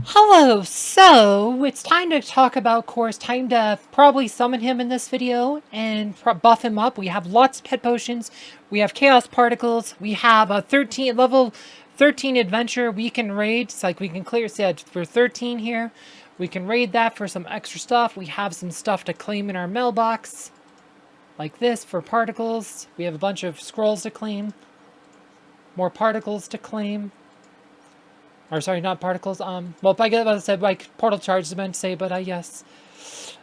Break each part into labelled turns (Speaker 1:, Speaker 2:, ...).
Speaker 1: Hello, so it's time to talk about Khorus. Time to probably summon him in this video and buff him up. We have lots of pet potions. We have chaos particles. We have a level 13 adventure we can raid. It's like we can clear set for 13 here. We can raid that for some extra stuff. We have some stuff to claim in our mailbox. Like this for particles. We have a bunch of scrolls to claim. More particles to claim. Or sorry, not particles. Well, I guess I said like portal charges I meant to say, but yes.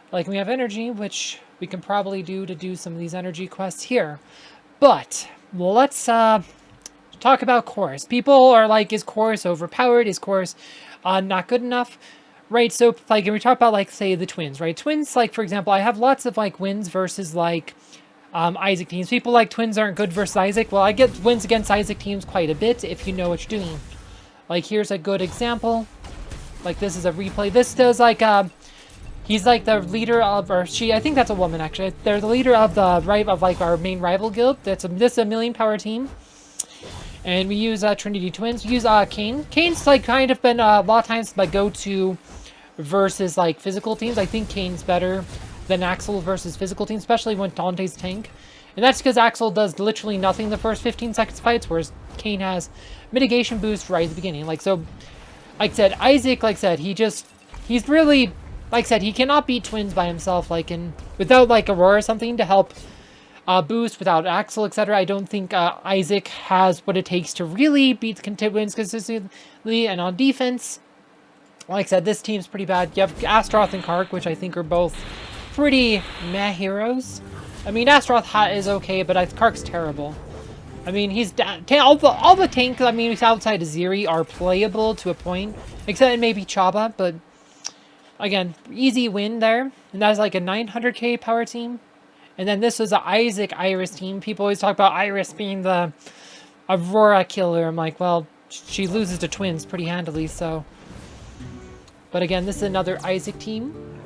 Speaker 1: Like we have energy, which we can probably do some of these energy quests here. But let's talk about Khorus. People are like, is Khorus overpowered? Is Khorus not good enough? Right, so like when we talk about like say the twins, right? Twins, like for example, I have lots of like wins versus like Isaac teams. People like twins aren't good versus Isaac. Well, I get wins against Isaac teams quite a bit if you know what you're doing. Like, here's a good example. Like, this is a replay. This does, like, he's, like, the leader of, or she, I think that's a woman, actually. They're the leader of the, like, our main rival guild. This is a million power team. And we use, Trinity Twins. We use, Kane. Kane's, like, kind of been, a lot of times, my go-to versus, like, physical teams. I think Kane's better than Axel versus physical teams, especially when Dante's tank. And that's because Axel does literally nothing the first 15 seconds of fights, whereas Kane has mitigation boost right at the beginning. Like, so, like I said, Isaac, like I said, he's really, like I said, he cannot beat twins by himself, like, without, like, Aurora or something to help boost, without Axel, etc. I don't think Isaac has what it takes to really beat the twins consistently. And on defense, like I said, this team's pretty bad. You have Astroth and Kark, which I think are both pretty meh heroes. I mean, Astroth is okay, but Kark's terrible. I mean, he's all the tanks. I mean, outside of Ziri are playable to a point, except maybe Chaba. But again, easy win there, and that's like a 900k power team. And then this was an Isaac Iris team. People always talk about Iris being the Aurora killer. I'm like, well, she loses to twins pretty handily. So, but again, this is another Isaac team.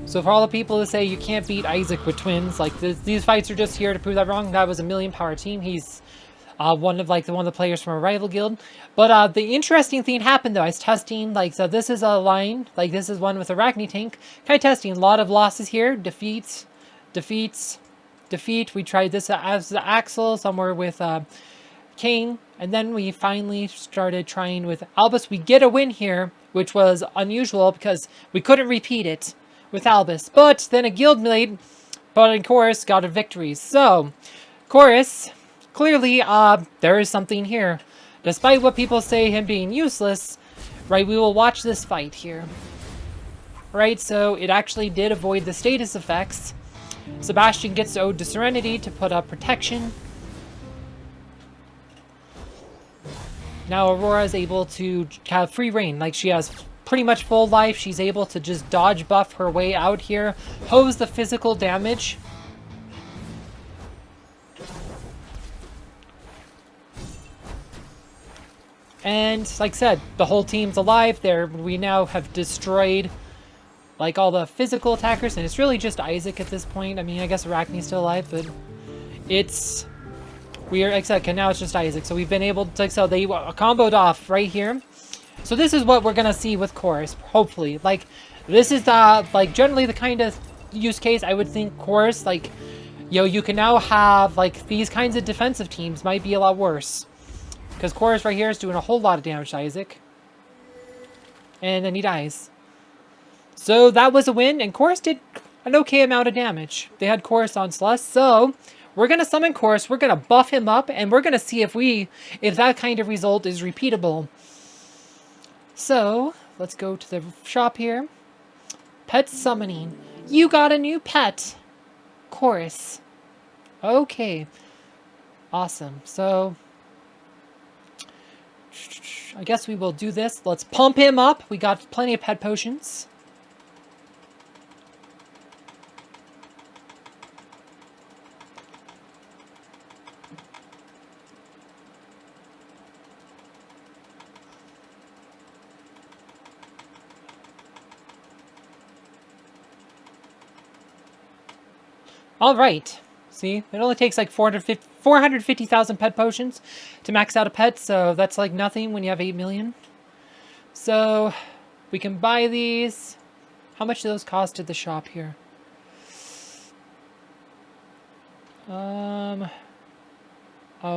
Speaker 1: So for all the people who say you can't beat Isaac with twins, like these fights are just here to prove that wrong. That was a million power team. He's one of the players from a rival guild. But the interesting thing happened though. I was testing, like, so this is a line, like this is one with Arachne tank. Kind of testing, a lot of losses here. Defeat. We tried this as the Axel, somewhere with Kane, and then we finally started trying with Albus. We get a win here, which was unusual because we couldn't repeat it with Albus. But then a guild mate, but in Khorus, got a victory. So, Khorus, clearly, there is something here. Despite what people say him being useless, right, we will watch this fight here. Right, so it actually did avoid the status effects. Sebastian gets Ode to Serenity to put up protection. Now Aurora is able to have free reign, like she has pretty much full life. She's able to just dodge buff her way out here, hose the physical damage. And like I said, the whole team's alive. We now have destroyed like all the physical attackers, and it's really just Isaac at this point. I mean, I guess Arachne's still alive, but except now it's just Isaac. So we've been able to, like, so they comboed off right here. So this is what we're gonna see with Khorus, hopefully. Like, this is like generally the kind of use case I would think Khorus, like, you can now have like these kinds of defensive teams might be a lot worse. Because Khorus right here is doing a whole lot of damage to Isaac. And then he dies. So that was a win, and Khorus did an okay amount of damage. They had Khorus on Celeste, so we're gonna summon Khorus, we're gonna buff him up, and we're gonna see if that kind of result is repeatable. So, let's go to the shop here. Pet summoning. You got a new pet. Khorus. Okay. Awesome. So, I guess we will do this. Let's pump him up. We got plenty of pet potions. Alright, See, it only takes like 450,000 pet potions to max out a pet, so that's like nothing when you have 8 million. So we can buy these. How much do those cost at the shop here? Oh,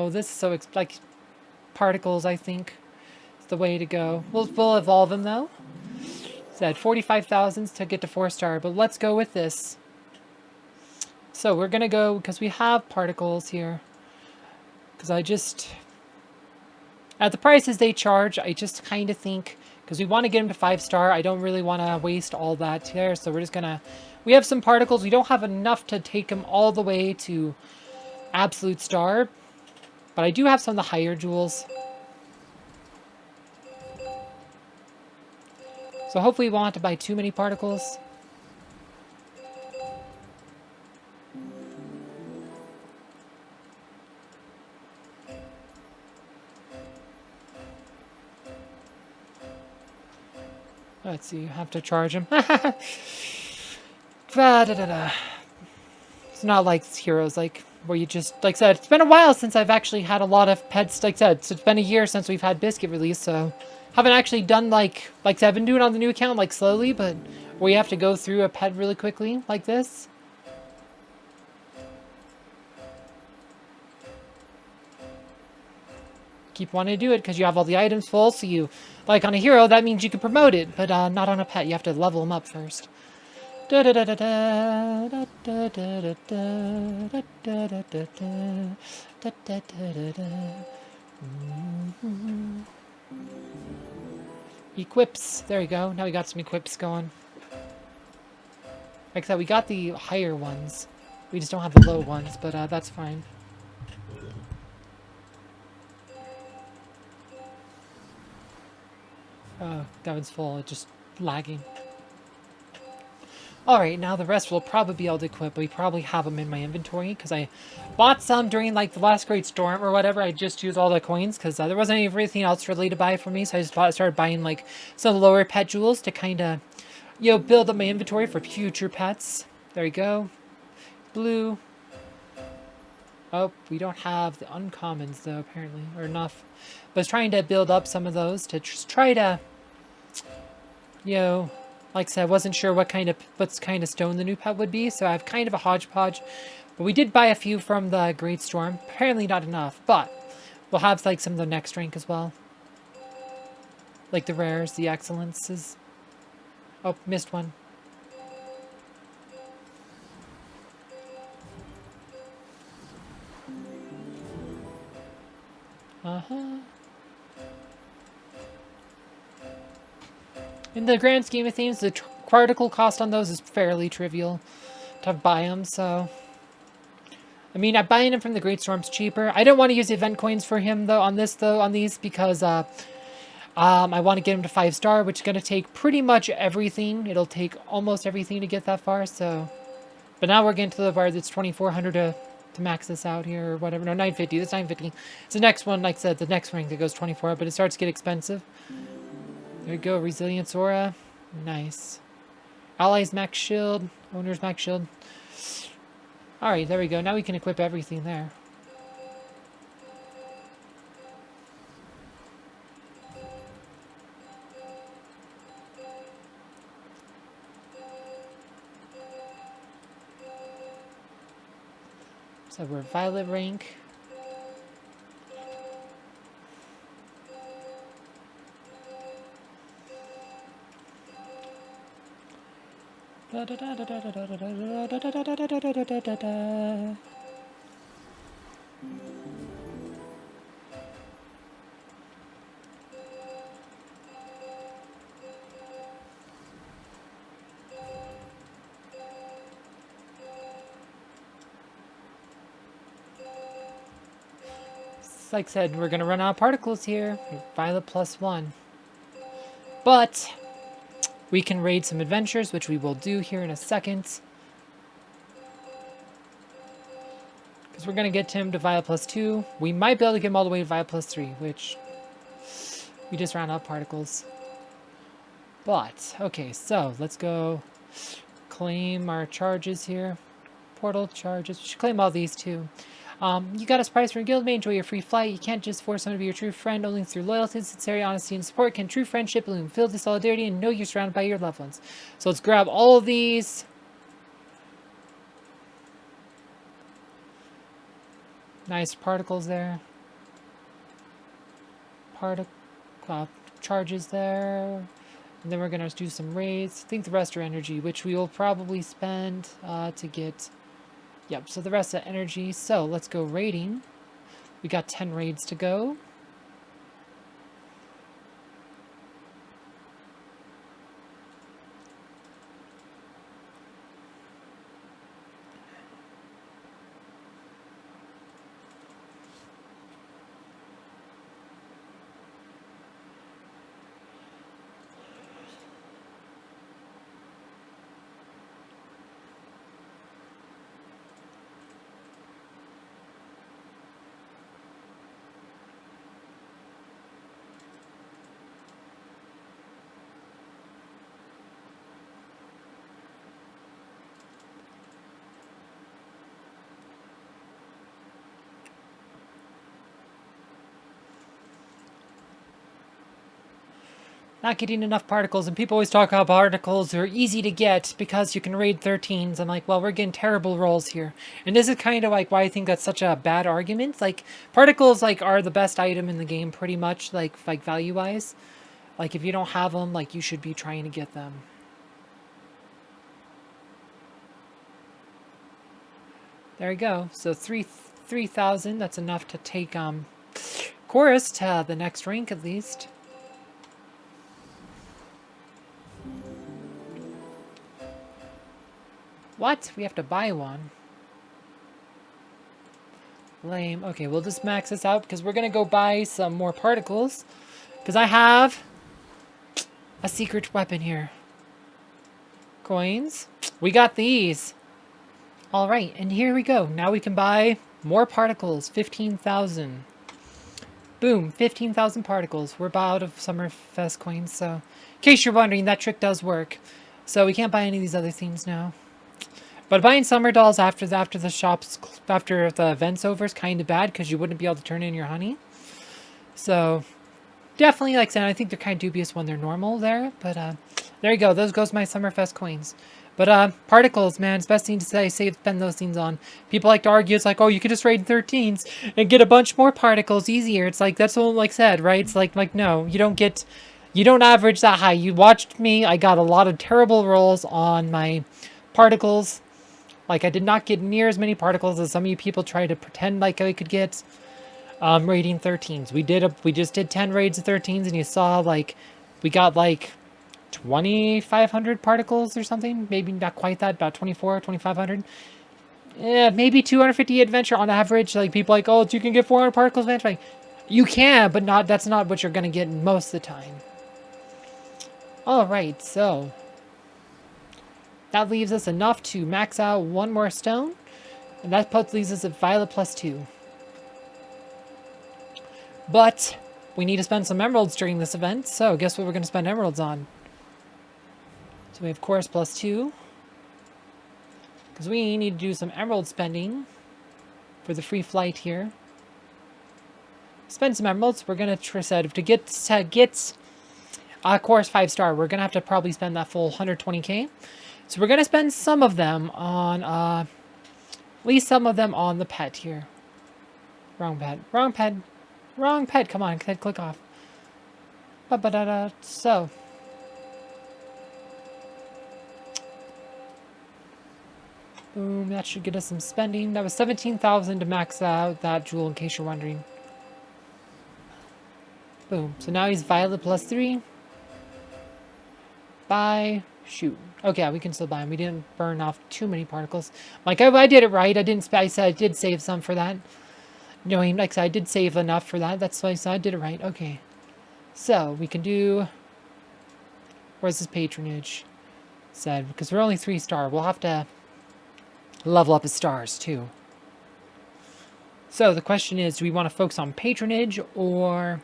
Speaker 1: this is so like particles, I think, is the way to go. We'll evolve them though. Said 45,000 to get to 4-star, but let's go with this. So we're gonna go because we have particles here. Because at the prices they charge, I just kind of think because we want to get them to 5-star, I don't really want to waste all that there. So we're just gonna. We have some particles. We don't have enough to take them all the way to absolute star. But I do have some of the higher jewels. So hopefully we won't have to buy too many particles. Let's see, have to charge him. It's not like Heroes, like, where you just, like I said, it's been a while since I've actually had a lot of pets, like I said, so it's been a year since we've had Biscuit released, so haven't actually done, like I said, I've been doing it on the new account, like, slowly, but where you have to go through a pet really quickly, like this. Keep wanting to do it because you have all the items full, so you, like on a hero, that means you can promote it, but not on a pet, you have to level them up first. Equips. There we go. Now we got some equips going. Like I said, we got the higher ones. We just don't have the low ones, but that's fine. Oh, that one's full. It's just lagging. Alright, now the rest we'll probably be able to equip. We probably have them in my inventory because I bought some during like the last Great Storm or whatever. I just used all the coins because there wasn't anything else really to buy for me. So I just started buying like some lower pet jewels to kind of, you know, build up my inventory for future pets. There we go. Blue. Oh, we don't have the uncommons though, apparently, or enough. But I was trying to build up some of those to just try to, you know, like I said, I wasn't sure what kind of stone the new pet would be, so I have kind of a hodgepodge. But we did buy a few from the Great Storm. Apparently not enough, but we'll have like some of the next rank as well. Like the rares, the excellences. Oh, missed one. Uh-huh. In the grand scheme of things, the particle cost on those is fairly trivial to buy them, so... I mean, I'm buying them from the Great Storm's cheaper. I don't want to use event coins for him, though, on these, because I want to get him to 5-star, which is going to take pretty much everything. It'll take almost everything to get that far, so... But now we're getting to the part that's 2,400 to max this out here, or whatever. No, 950. That's 950. It's the next one, like I said, the next rank that goes 24, but it starts to get expensive. There we go, Resilience Aura. Nice. Allies max shield. Owners max shield. Alright, there we go. Now we can equip everything there. So we're Violet rank. Like I said, we're going to run out of particles here. Violet +1. But we can raid some adventures, which we will do here in a second. Because we're going to get him to Violet +2. We might be able to get him all the way to Violet +3, which we just ran out of particles. But, okay, so let's go claim our charges here. portal charges. We should claim all these too. You got a surprise from your guildmate. Enjoy your free flight. You can't just force someone to be your true friend. Only through loyalty, sincerity, honesty, and support can true friendship bloom. Feel the solidarity and know you're surrounded by your loved ones. So let's grab all of these. Nice particles there. Charges there. And then we're going to do some raids. I think the rest are energy, which we will probably spend to get... Yep, so the rest of energy. So let's go raiding. We got 10 raids to go. Not getting enough particles, and people always talk about particles are easy to get because you can raid 13s. I'm like, well, we're getting terrible rolls here. And this is kind of like why I think that's such a bad argument. Like, particles like are the best item in the game pretty much, like value-wise. Like, if you don't have them, like, you should be trying to get them. There you go. So 3,000, that's enough to take Khorus to the next rank at least. What? We have to buy one. Lame. Okay, we'll just max this out because we're going to go buy some more particles. Because I have a secret weapon here. Coins. We got these. Alright, and here we go. Now we can buy more particles. 15,000. Boom, 15,000 particles. We're about out of Summerfest coins, so... In case you're wondering, that trick does work. So we can't buy any of these other things now. But buying summer dolls after the event's over is kind of bad because you wouldn't be able to turn in your honey. So definitely, like I said, I think they're kind of dubious when they're normal there. But there you go. Those goes my Summerfest coins. But particles, man, it's best thing to spend those things on. People like to argue, it's like, oh, you could just raid 13s and get a bunch more particles easier. It's like, that's what like said, right? It's like no, you don't average that high. You watched me. I got a lot of terrible rolls on my particles. Like, I did not get near as many particles as some of you people try to pretend like I could get raiding 13s. We just did 10 raids of 13s, and you saw, like, we got, like, 2,500 particles or something. Maybe not quite that, about 2,500. Yeah, maybe 250 adventure on average. Like, people like, oh, you can get 400 particles adventure. Like, you can, but that's not what you're going to get most of the time. Alright, so... that leaves us enough to max out one more stone. And that leaves us at Violet +2. But we need to spend some emeralds during this event. So guess what we're going to spend emeralds on? So we have Khorus +2. Because we need to do some emerald spending for the free flight here. Spend some emeralds. We're going to get Khorus 5-star. We're going to have to probably spend that full 120k. So we're going to spend some of them on, at least some of them on the pet here. Wrong pet. Wrong pet. Wrong pet. Come on, click off. Ba-ba-da-da. So. Boom, that should get us some spending. That was 17,000 to max out that jewel, in case you're wondering. Boom. So now he's Violet +3. Buy. Shoot. Okay, we can still buy them. We didn't burn off too many particles. Like, I did it right. I said I did save some for that. Knowing, like I said, I did save enough for that. That's why I said I did it right. Okay. So, we can do... where's this patronage? Said, because we're only 3-star. We'll have to level up his stars, too. So, the question is, do we want to focus on patronage or...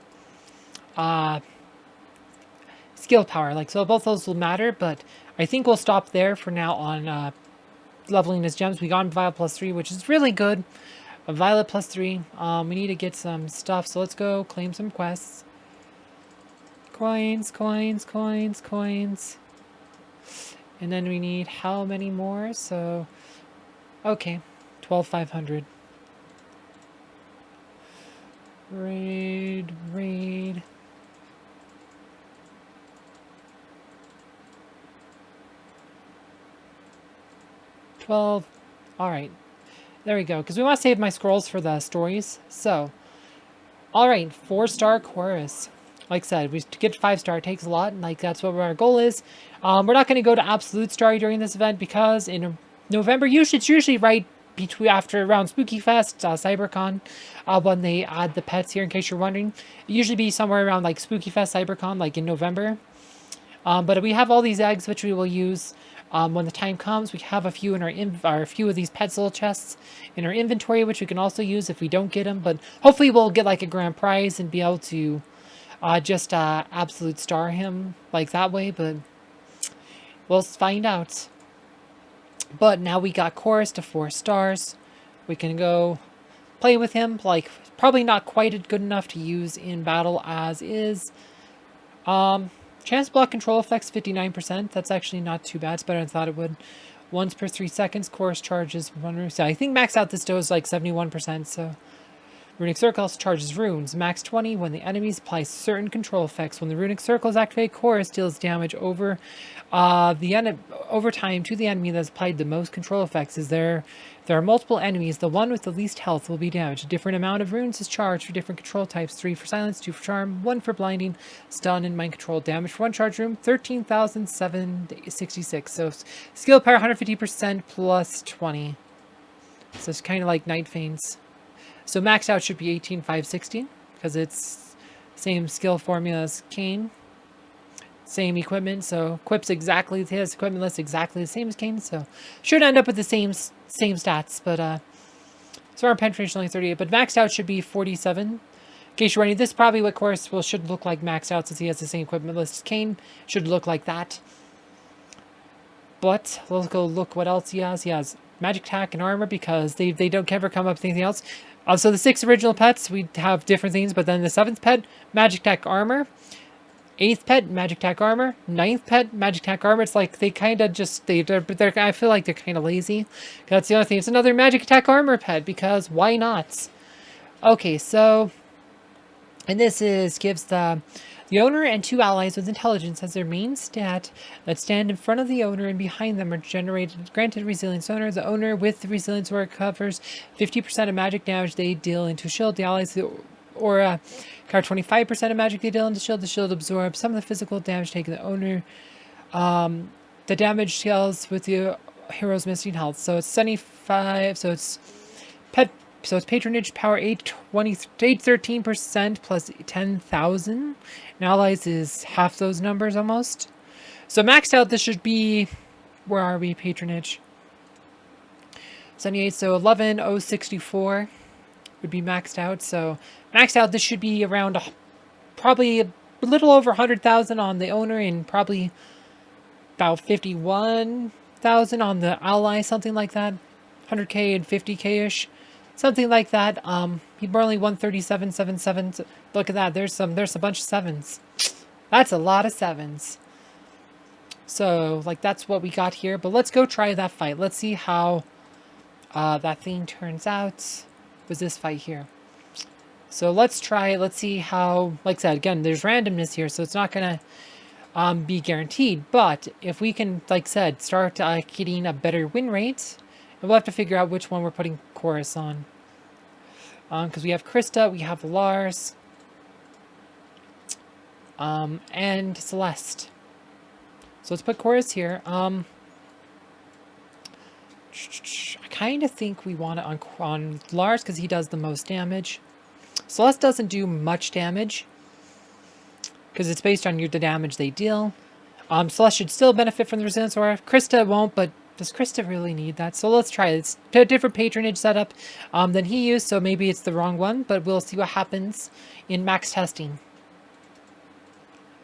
Speaker 1: skill power? Like, so both those will matter, but I think we'll stop there for now on leveling his gems. We got him Violet +3, which is really good. A Violet +3. We need to get some stuff, so let's go claim some quests. Coins, coins, coins, coins. And then we need how many more? So, okay, 12,500. Raid, raid. All right, there we go, because we want to save my scrolls for the stories. So, all right, 4-star Khorus. Like I said, to get 5-star takes a lot, like that's what our goal is. We're not going to go to absolute star during this event because in November, it's usually right after around Spooky Fest, CyberCon, when they add the pets here. In case you're wondering, it usually be somewhere around like Spooky Fest, CyberCon, like in November. But we have all these eggs which we will use when the time comes. We have a few in a few of these Petzl chests in our inventory, which we can also use if we don't get them. But hopefully we'll get like a grand prize and be able to just absolute star him like that way. But we'll find out. But now we got Khorus to 4 stars. We can go play with him. Like probably not quite good enough to use in battle as is. Chance block control effects 59%. That's actually not too bad. It's better than I thought it would. Once per 3 seconds, Khorus charges 1. So I think max out this does like 71%. So Runic Circle also charges runes. Max 20 when the enemies apply certain control effects. When the Runic Circle is activated, Khorus deals damage over time to the enemy that has applied the most control effects. There are multiple enemies, the one with the least health will be damaged. A different amount of runes is charged for different control types. 3 for silence, 2 for charm, 1 for blinding, stun, and mind control. Damage for 1 charge room, 13,766. So skill power 150% plus 20. So it's kind of like Night Feigns. So maxed out should be 18,560 because it's same skill formula as Kane. Same equipment, so equips exactly, his equipment list exactly the same as Kane, so should end up with the same stats, but so our penetration only 38, but maxed out should be 47. In case you're wondering, this is probably what Khorus should look like maxed out since he has the same equipment list as Kane. Should look like that. But let's go look what else he has. He has magic attack and armor because they don't ever come up with anything else. So the 6 original pets, we have different things, but then the 7th pet, magic attack armor. 8th pet, magic attack armor. 9th pet, magic attack armor. It's like they kind of just, I feel like they're kind of lazy. That's the other thing. It's another magic attack armor pet because why not? Okay, so, and this gives the owner and 2 allies with intelligence as their main stat that stand in front of the owner and behind them are granted resilience owner. The owner with the resilience aura covers 50% of magic damage they deal into shield. The allies aura cover 25% of magic they deal into shield. The shield absorbs some of the physical damage taken. The owner, the damage scales with the hero's missing health. So it's 75. So it's patronage power 813% plus 10,000. And allies is half those numbers almost. So maxed out, this should be, where are we? Patronage 78. So 11,064 would be maxed out. So maxed out, this should be around probably a little over 100,000 on the owner and probably about 51,000 on the ally, something like that. 100k and 50k ish. Something like that. He barely 137.77. Look at that. There's a bunch of 7s. That's a lot of 7s. So, like, that's what we got here. But let's go try that fight. Let's see how that thing turns out with this fight here. So let's try. Let's see how, like I said, again, there's randomness here. So it's not going to be guaranteed. But if we can, like I said, start getting a better win rate, and we'll have to figure out which one we're putting Khorus on. Because we have Krista, we have Lars, and Celeste. So let's put Khorus here. I kind of think we want it on Lars because he does the most damage. Celeste doesn't do much damage because it's based on the damage they deal. Celeste should still benefit from the resilience aura. Krista won't, but does Krista really need that? So let's try it. It's a different patronage setup than he used, so maybe it's the wrong one, but we'll see what happens in max testing.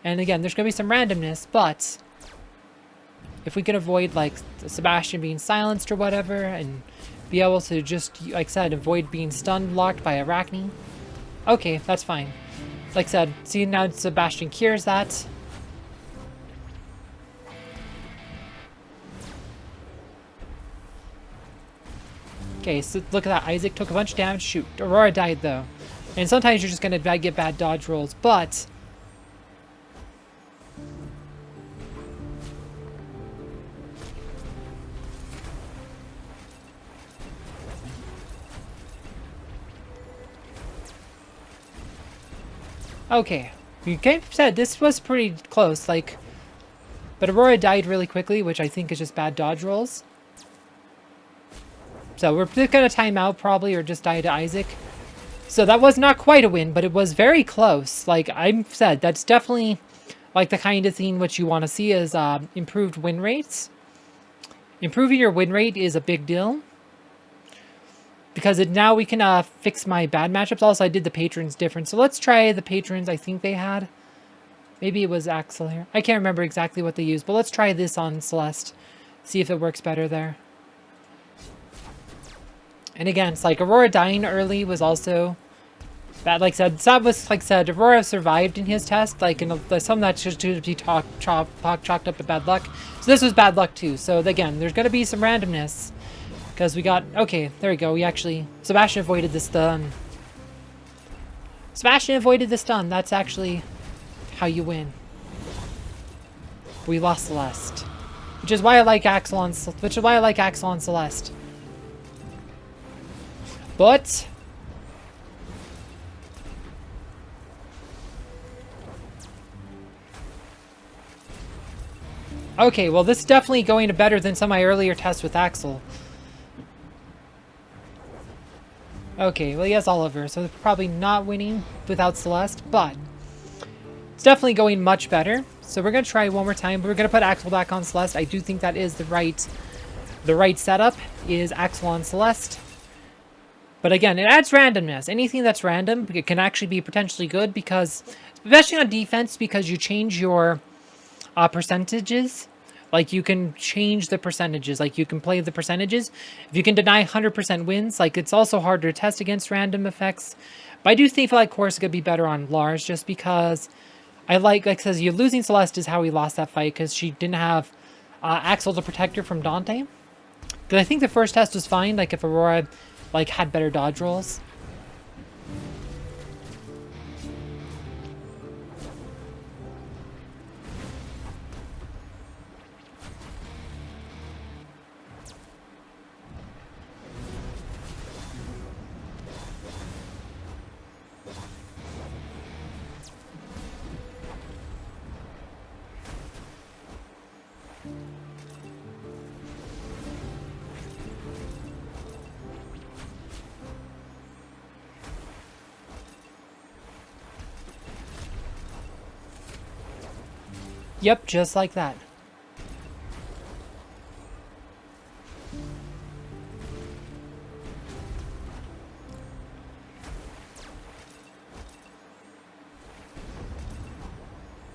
Speaker 1: And again, there's going to be some randomness, but If we can avoid like Sebastian being silenced or whatever, and be able to just, like I said, avoid being stun locked by Arachne. Okay, that's fine. Like I said, see now Sebastian cures that. Okay, so look at that. Isaac took a bunch of damage. Shoot, Aurora died though. And sometimes you're just gonna get bad dodge rolls, but okay. You kind of said this was pretty close, like, but Aurora died really quickly, which I think is just bad dodge rolls. So we're just gonna time out probably, or just die to Isaac. So that was not quite a win, but it was very close. Like I said, that's definitely like the kind of thing which you want to see is improved win rates. Improving your win rate is a big deal. Because now we can fix my bad matchups. Also, I did the patrons different. So let's try the patrons I think they had. Maybe it was Axel here. I can't remember exactly what they used, but let's try this on Celeste. See if it works better there. And again, it's like Aurora dying early was also bad. Like I said, that was, like I said, Aurora survived in his test. Like, in some that's just to be chalked up to bad luck. So this was bad luck too. So again, there's going to be some randomness. Because we got... Okay, there we go. We actually... Sebastian avoided the stun. Sebastian avoided the stun. That's actually how you win. We lost Celeste. Which is why I like Axel on... Which is why I like Axel on Celeste. But... Okay, well this is definitely going to better than some of my earlier tests with Axel. Okay, well he has Oliver, so probably not winning without Celeste, but it's definitely going much better. So we're going to try one more time, but we're going to put Axel back on Celeste. I do think that is the right setup, is Axel on Celeste. But again, it adds randomness. Anything that's random, it can actually be potentially good because, especially on defense, because you change your percentages. Like, you can change the percentages. Like, you can play the percentages. If you can deny 100% wins, like, it's also harder to test against random effects. But I do feel like Khorus could be better on Lars, just because I like I says, you're losing Celeste is how we lost that fight, because she didn't have Axel to protect her from Dante. Because I think the first test was fine, like, if Aurora, like, had better dodge rolls. Yep, just like that.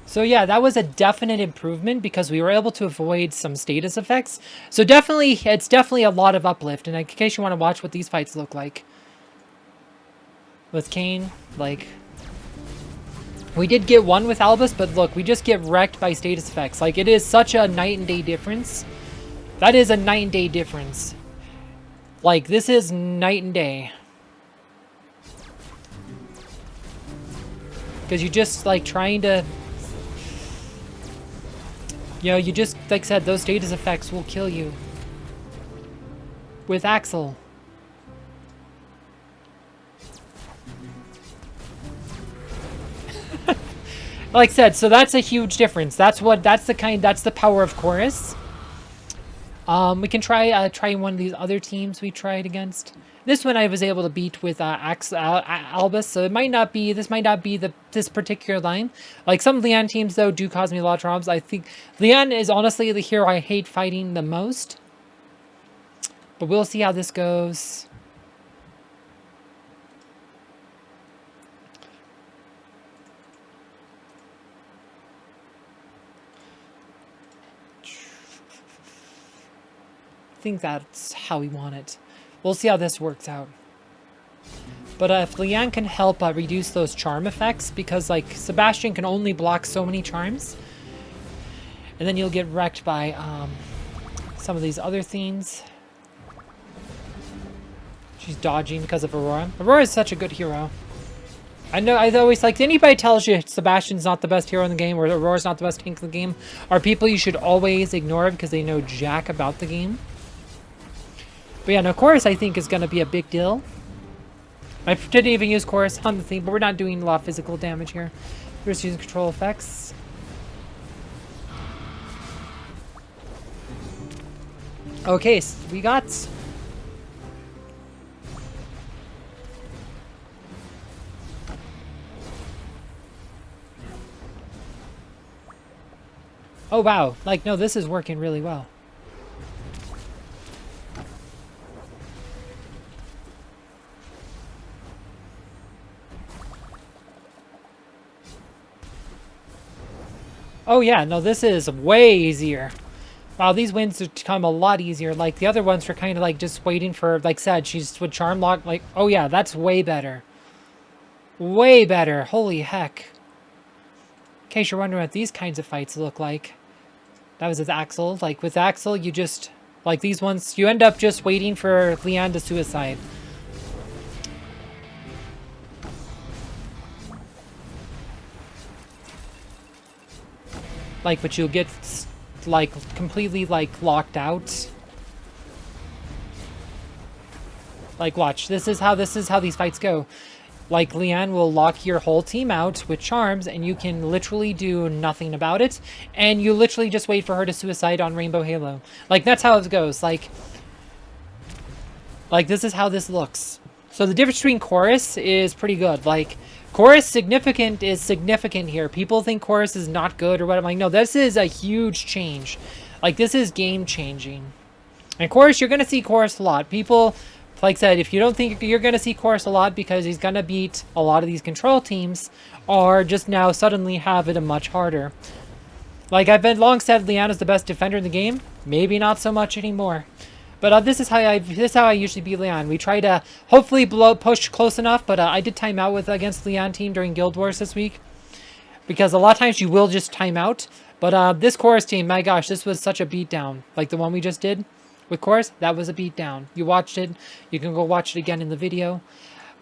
Speaker 1: So yeah, that was a definite improvement because we were able to avoid some status effects. So definitely, it's definitely a lot of uplift. And in case you want to watch what these fights look like. With Kayn, like... We did get one with Albus, but look, we just get wrecked by status effects. Like, it is such a night and day difference. That is a night and day difference. Like, this is night and day. Because you just, like, trying to... You know, you just, like I said, those status effects will kill you. With Axel. Like I said, so that's a huge difference. That's the power of Khorus. We can try one of these other teams we tried against. This one I was able to beat with Albus, so this might not be this particular line. Like, some Leon teams though do cause me a lot of problems. I think Leon is honestly the hero I hate fighting the most. But we'll see how this goes. think that's how we want it. We'll see how this works out. But if Lian can help reduce those charm effects, because like Sebastian can only block so many charms, and then you'll get wrecked by some of these other things. She's dodging because of Aurora. Aurora is such a good hero. I know, I always like, anybody tells you Sebastian's not the best hero in the game or Aurora's not the best tank in the game are people you should always ignore because they know jack about the game. But yeah, no, Khorus I think is going to be a big deal. I didn't even use Khorus on the thing, but we're not doing a lot of physical damage here. We're just using control effects. Okay, so we got... Oh wow, like no, this is working really well. Oh yeah, no, this is way easier. Wow, these wins have become a lot easier. Like the other ones were kind of like just waiting for, like said, she's with charm lock. Like, oh yeah, that's way better. Way better, holy heck. In case you're wondering what these kinds of fights look like. That was with Axel. Like, with Axel, you just... Like, these ones, you end up just waiting for Lian to suicide. Like, but you'll get, like, completely, like, locked out. Like, watch. This is how these fights go. Like, Lian will lock your whole team out with charms, and you can literally do nothing about it. And you literally just wait for her to suicide on Rainbow Halo. Like, that's how it goes. Like, this is how this looks. So the difference between Khorus is pretty good. Like, Khorus is significant here. People think Khorus is not good or what. I'm like, no, this is a huge change. Like, this is game-changing. And Khorus, you're going to see Khorus a lot. People... Like I said, if you don't think you're going to see Khorus a lot because he's going to beat a lot of these control teams, or just now suddenly have it a much harder. Like I've been long said, Lian is the best defender in the game. Maybe not so much anymore. But this is how I usually beat Lian. We try to hopefully push close enough, but I did time out against Lian team during Guild Wars this week. Because a lot of times you will just time out. But this Khorus team, my gosh, this was such a beatdown. Like the one we just did. With Khorus, that was a beatdown. You watched it. You can go watch it again in the video.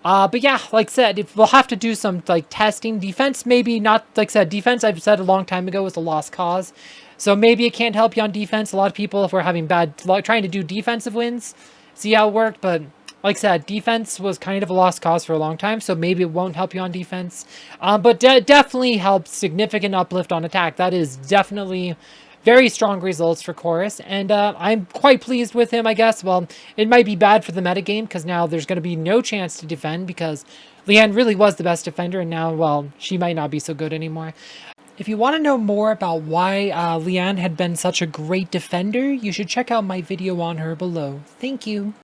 Speaker 1: But yeah, like I said, we'll have to do some like testing. Defense, maybe not. Like I said, defense, I've said a long time ago, was a lost cause. So maybe it can't help you on defense. A lot of people, if we're having trying to do defensive wins, see how it worked. But like I said, defense was kind of a lost cause for a long time. So maybe it won't help you on defense. But definitely helps significant uplift on attack. That is definitely... very strong results for Khorus, and I'm quite pleased with him, I guess. Well, it might be bad for the metagame, because now there's going to be no chance to defend, because Lian really was the best defender, and now, well, she might not be so good anymore. If you want to know more about why Lian had been such a great defender, you should check out my video on her below. Thank you.